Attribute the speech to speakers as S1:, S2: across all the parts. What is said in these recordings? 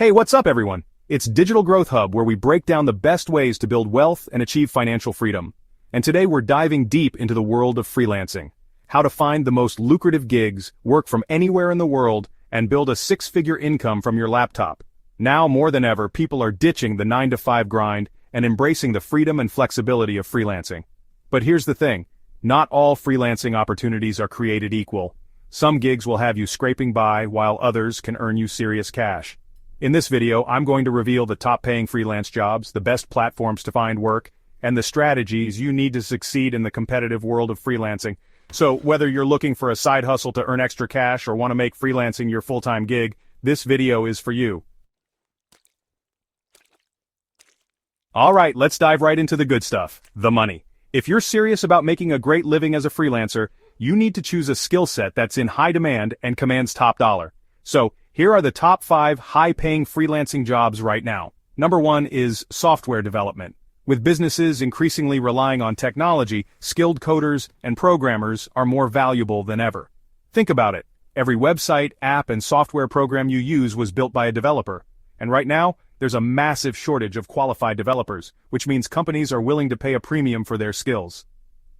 S1: Hey, what's up everyone? It's Digital Growth Hub where we break down the best ways to build wealth and achieve financial freedom. And today we're diving deep into the world of freelancing. How to find the most lucrative gigs, work from anywhere in the world, and build a six-figure income from your laptop. Now more than ever, people are ditching the 9-to-5 grind and embracing the freedom and flexibility of freelancing. But here's the thing, not all freelancing opportunities are created equal. Some gigs will have you scraping by while others can earn you serious cash. In this video, I'm going to reveal the top-paying freelance jobs, the best platforms to find work, and the strategies you need to succeed in the competitive world of freelancing. So, whether you're looking for a side hustle to earn extra cash or want to make freelancing your full-time gig, this video is for you. Alright, let's dive right into the good stuff, the money. If you're serious about making a great living as a freelancer, you need to choose a skill set that's in high demand and commands top dollar. So, here are the top 5 high-paying freelancing jobs right now. Number 1 is software development. With businesses increasingly relying on technology, skilled coders and programmers are more valuable than ever. Think about it. Every website, app, and software program you use was built by a developer. And right now, there's a massive shortage of qualified developers, which means companies are willing to pay a premium for their skills.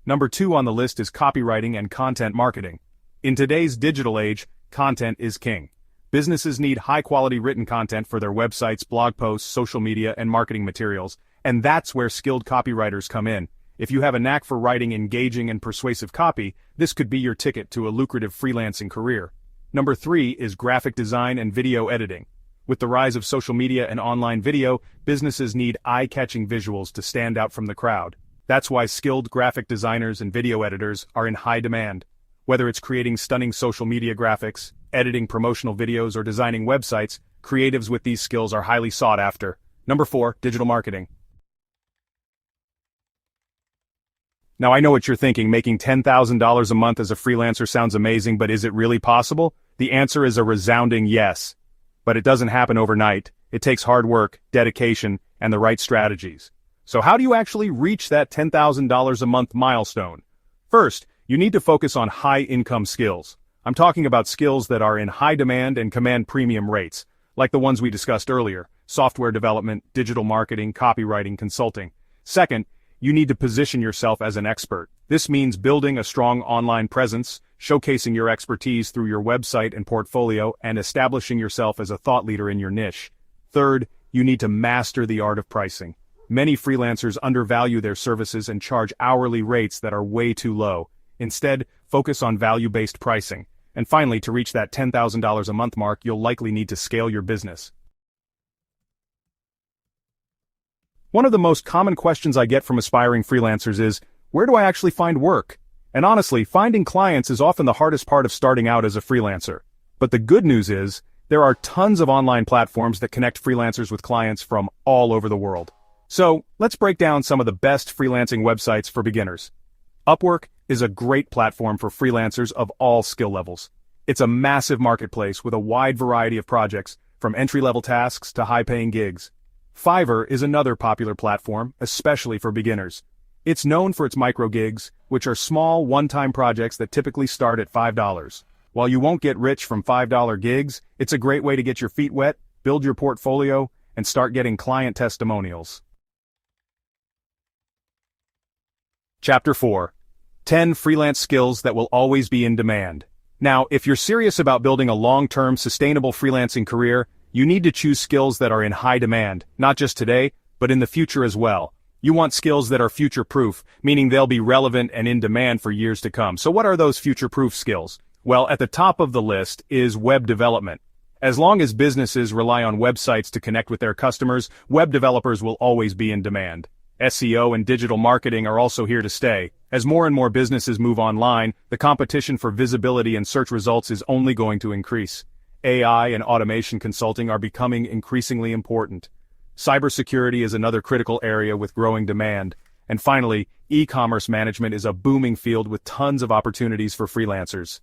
S1: Number 2 on the list is copywriting and content marketing. In today's digital age, content is king. Businesses need high-quality written content for their websites, blog posts, social media, and marketing materials, and that's where skilled copywriters come in. If you have a knack for writing engaging and persuasive copy, this could be your ticket to a lucrative freelancing career. Number 3 is graphic design and video editing. With the rise of social media and online video, businesses need eye-catching visuals to stand out from the crowd. That's why skilled graphic designers and video editors are in high demand. Whether it's creating stunning social media graphics, editing promotional videos, or designing websites, creatives with these skills are highly sought after. Number 4, digital marketing. Now I know what you're thinking, making $10,000 a month as a freelancer sounds amazing, but is it really possible? The answer is a resounding yes. But it doesn't happen overnight. It takes hard work, dedication, and the right strategies. So how do you actually reach that $10,000 a month milestone? First, you need to focus on high-income skills. I'm talking about skills that are in high demand and command premium rates, like the ones we discussed earlier: software development, digital marketing, copywriting, consulting. Second, you need to position yourself as an expert. This means building a strong online presence, showcasing your expertise through your website and portfolio, and establishing yourself as a thought leader in your niche. Third, you need to master the art of pricing. Many freelancers undervalue their services and charge hourly rates that are way too low. Instead, focus on value-based pricing. And finally, to reach that $10,000 a month mark, you'll likely need to scale your business. One of the most common questions I get from aspiring freelancers is, where do I actually find work? And honestly, finding clients is often the hardest part of starting out as a freelancer. But the good news is, there are tons of online platforms that connect freelancers with clients from all over the world. So, let's break down some of the best freelancing websites for beginners. Upwork is a great platform for freelancers of all skill levels. It's a massive marketplace with a wide variety of projects, from entry-level tasks to high-paying gigs. Fiverr is another popular platform, especially for beginners. It's known for its micro-gigs, which are small, one-time projects that typically start at $5. While you won't get rich from $5 gigs, it's a great way to get your feet wet, build your portfolio, and start getting client testimonials. Chapter 4. 10 freelance skills that will always be in demand. Now, if you're serious about building a long-term, sustainable freelancing career, you need to choose skills that are in high demand, not just today, but in the future as well. You want skills that are future-proof, meaning they'll be relevant and in demand for years to come. So what are those future-proof skills? Well, at the top of the list is web development. As long as businesses rely on websites to connect with their customers, web developers will always be in demand. SEO and digital marketing are also here to stay. As more and more businesses move online, the competition for visibility and search results is only going to increase. AI and automation consulting are becoming increasingly important. Cybersecurity is another critical area with growing demand. And finally, e-commerce management is a booming field with tons of opportunities for freelancers.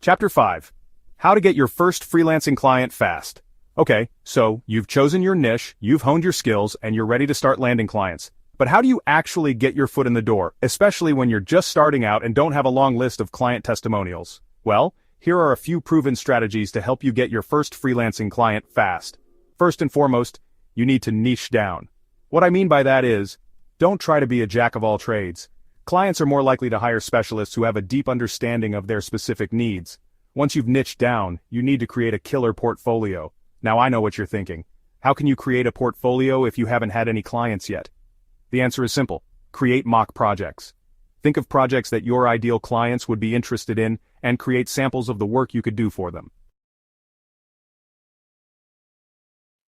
S1: Chapter 5. How to get your first freelancing client fast. Okay, so you've chosen your niche, you've honed your skills, and you're ready to start landing clients. But how do you actually get your foot in the door, especially when you're just starting out and don't have a long list of client testimonials? Well, Here are a few proven strategies to help you get your first freelancing client fast. First and foremost, you need to niche down. What I mean by that is, don't try to be a jack of all trades. Clients are more likely to hire specialists who have a deep understanding of their specific needs. Once you've niched down, you need to create a killer portfolio. Now I know what you're thinking. How can you create a portfolio if you haven't had any clients yet? The answer is simple. Create mock projects. Think of projects that your ideal clients would be interested in and create samples of the work you could do for them.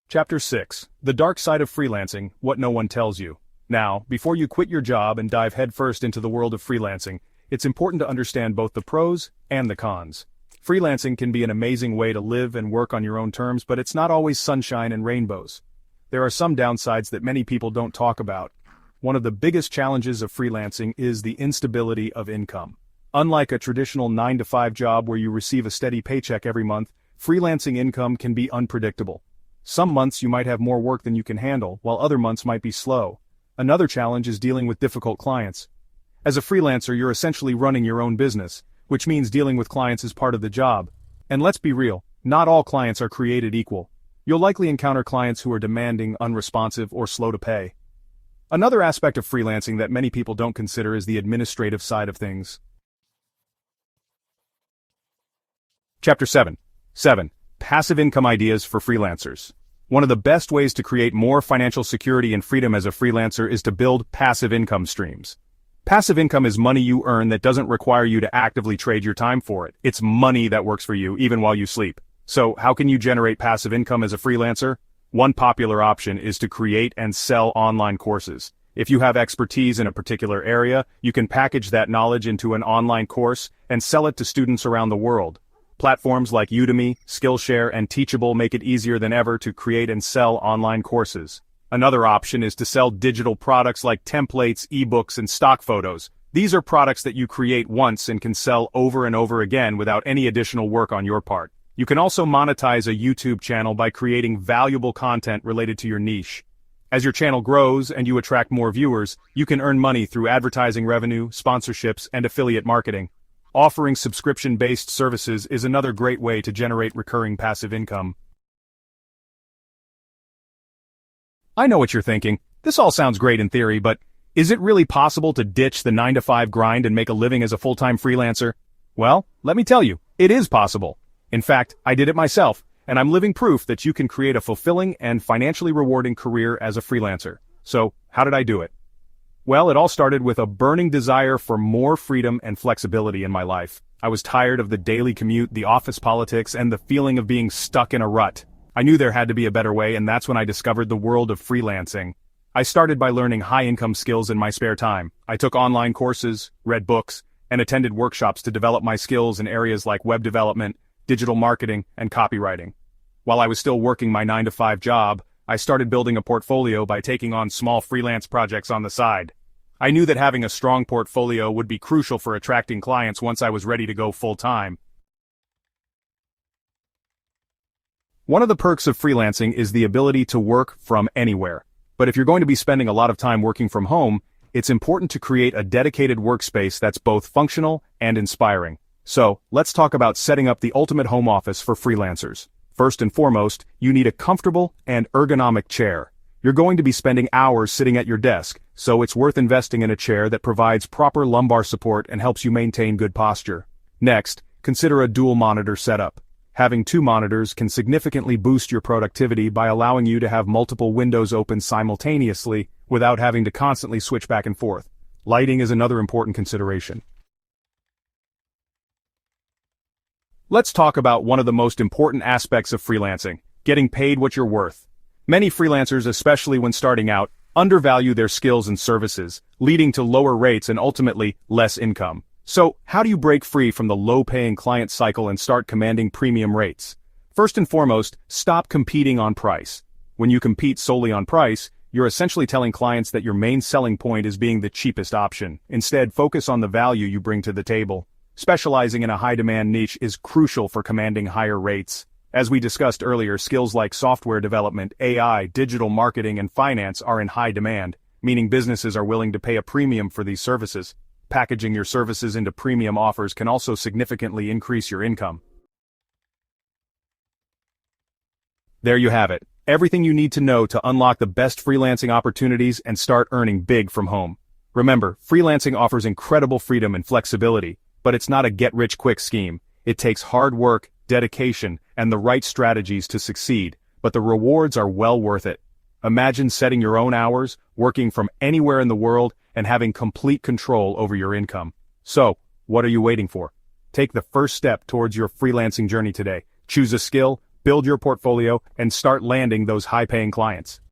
S1: Chapter 6. The Dark Side of Freelancing, What No One Tells You. Now, before you quit your job and dive headfirst into the world of freelancing, it's important to understand both the pros and the cons. Freelancing can be an amazing way to live and work on your own terms, but it's not always sunshine and rainbows. There are some downsides that many people don't talk about. One of the biggest challenges of freelancing is the instability of income. Unlike a traditional 9-to-5 job where you receive a steady paycheck every month, freelancing income can be unpredictable. Some months you might have more work than you can handle, while other months might be slow. Another challenge is dealing with difficult clients. As a freelancer, you're essentially running your own business, which means dealing with clients is part of the job. And let's be real, not all clients are created equal. You'll likely encounter clients who are demanding, unresponsive, or slow to pay. Another aspect of freelancing that many people don't consider is the administrative side of things. Chapter 7. Passive income ideas for freelancers. One of the best ways to create more financial security and freedom as a freelancer is to build passive income streams. Passive income is money you earn that doesn't require you to actively trade your time for it. It's money that works for you even while you sleep. So, how can you generate passive income as a freelancer? One popular option is to create and sell online courses. If you have expertise in a particular area, you can package that knowledge into an online course and sell it to students around the world. Platforms like Udemy, Skillshare, and Teachable make it easier than ever to create and sell online courses. Another option is to sell digital products like templates, ebooks, and stock photos. These are products that you create once and can sell over and over again without any additional work on your part. You can also monetize a YouTube channel by creating valuable content related to your niche. As your channel grows and you attract more viewers, you can earn money through advertising revenue, sponsorships, and affiliate marketing. Offering subscription-based services is another great way to generate recurring passive income. I know what you're thinking. This all sounds great in theory, but is it really possible to ditch the 9-to-5 grind and make a living as a full-time freelancer? Well, let me tell you, it is possible. In fact, I did it myself, and I'm living proof that you can create a fulfilling and financially rewarding career as a freelancer. So, how did I do it? Well, it all started with a burning desire for more freedom and flexibility in my life. I was tired of the daily commute, the office politics, and the feeling of being stuck in a rut. I knew there had to be a better way, and that's when I discovered the world of freelancing. I started by learning high-income skills in my spare time. I took online courses, read books, and attended workshops to develop my skills in areas like web development, digital marketing, and copywriting. While I was still working my 9-to-5 job, I started building a portfolio by taking on small freelance projects on the side. I knew that having a strong portfolio would be crucial for attracting clients once I was ready to go full-time. One of the perks of freelancing is the ability to work from anywhere. But if you're going to be spending a lot of time working from home, it's important to create a dedicated workspace that's both functional and inspiring. So, let's talk about setting up the ultimate home office for freelancers. First and foremost, you need a comfortable and ergonomic chair. You're going to be spending hours sitting at your desk, so it's worth investing in a chair that provides proper lumbar support and helps you maintain good posture. Next, consider a dual monitor setup. Having 2 monitors can significantly boost your productivity by allowing you to have multiple windows open simultaneously without having to constantly switch back and forth. Lighting is another important consideration. Let's talk about one of the most important aspects of freelancing, getting paid what you're worth. Many freelancers, especially when starting out, undervalue their skills and services, leading to lower rates and ultimately less income. So, how do you break free from the low-paying client cycle and start commanding premium rates? First and foremost, stop competing on price. When you compete solely on price, you're essentially telling clients that your main selling point is being the cheapest option. Instead, focus on the value you bring to the table. Specializing in a high-demand niche is crucial for commanding higher rates. As we discussed earlier, skills like software development, AI, digital marketing, and finance are in high demand, meaning businesses are willing to pay a premium for these services. Packaging your services into premium offers can also significantly increase your income. There you have it. Everything you need to know to unlock the best freelancing opportunities and start earning big from home. Remember, freelancing offers incredible freedom and flexibility, but it's not a get-rich-quick scheme. It takes hard work, dedication, and the right strategies to succeed, but the rewards are well worth it. Imagine setting your own hours, working from anywhere in the world, and having complete control over your income. So, what are you waiting for? Take the first step towards your freelancing journey today. Choose a skill, build your portfolio, and start landing those high-paying clients.